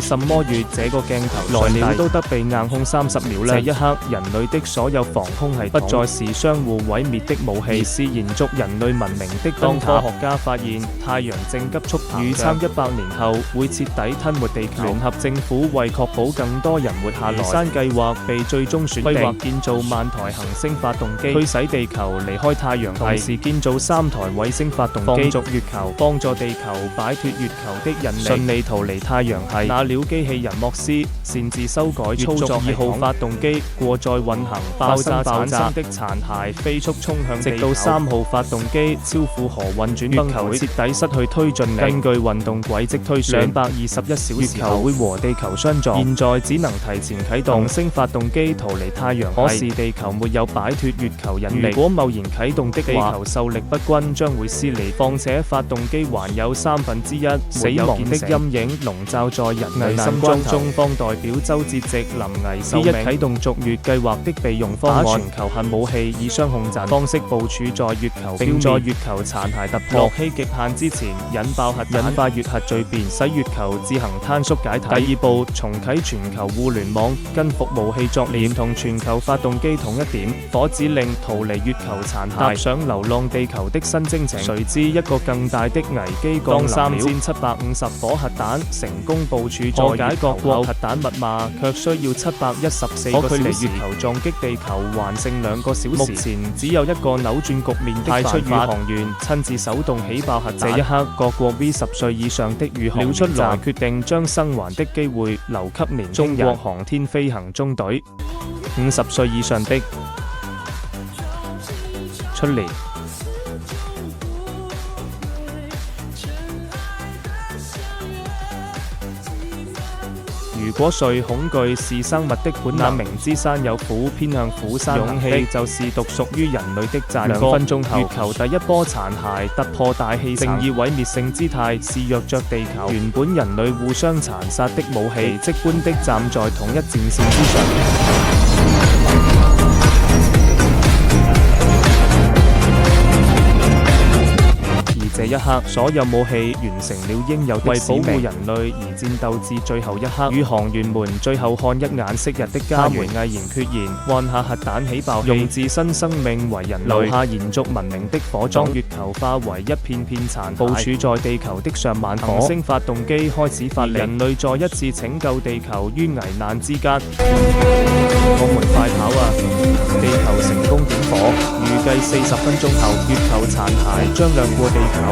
什麼月這個鏡頭來了都得被硬控30秒呢？這一刻，人類的所有防空系統不再是相互毀滅的武器，而是延續人類文明的燈塔。當科學家發現太陽正急速膨脹，預測100年後會徹底吞沒地球。聯合政府為確保更多人活下來，移山計劃被最終選定，規劃建造萬台行星發動機，驅使地球離開太陽系，同時建造3台衛星發動機，放逐月球，幫助地球擺脫月球的引力，順利逃離太陽系。那料機器人莫斯擅自修改操作2號發動機，過載運行，爆炸產生的殘骸飛速衝向地球，直到3號發動機超負荷運轉崩潰，徹底失去推進力。根據運動軌跡推算，221小時月球會和地球相撞。現在只能提前啟動行星發動機逃離太陽系，可是地球沒有擺脫月球引力。如果貿然啟動的話，地球受力不均將會撕裂。況且發動機還有1/3死亡的陰影籠罩在人類心中。中方代表周哲直臨危受命，啟動逐月計劃的備用方案，把全球核武器以雙控陣方式部署在月球，並在月球殘骸突破洛希極限之前引爆核彈，引發月核聚變，使月球自行坍縮解體。第2步，重啟全球互聯網，跟服務器作連同全球發動機統一點，火指令逃離月球殘骸，踏上流浪地球的新征程。誰知一個更大的危機降臨了，3750顆核彈成功部署在破解各國核彈密碼，卻需要714個小時。距離月球撞擊地球還剩2個小時。目前只有一個扭轉局面的辦法，派出宇航員親自手動起爆核彈。這一刻，各國 V10歲以上的宇航員出來決定將生還的機會留給年輕人。中國航天飛行中隊50歲以上的出年。如果睡恐懼是生物的本能，明知山有虎，偏向虎山行的，勇氣就是獨屬於人類的讚歌。2分鐘後，月球第一波殘骸突破大氣層，正以毀滅性姿態肆虐着地球。原本人類互相殘殺的武器，奇蹟般的站在同一戰線之上。這一刻，所有武器完成了應有的使命，為保護人類而戰鬥至最後一刻。宇航員們最後看一眼昔日的家園，毅然決然按下核彈起爆器，用自身生命為人類留下延續文明的火種。當月球化為一片片殘骸，部署在地球的上萬顆行星發動機開始發力，人類再一次拯救地球於危難之間。我們快跑啊！地球成功點火，預計40分鐘後，月球殘骸將亮過地球。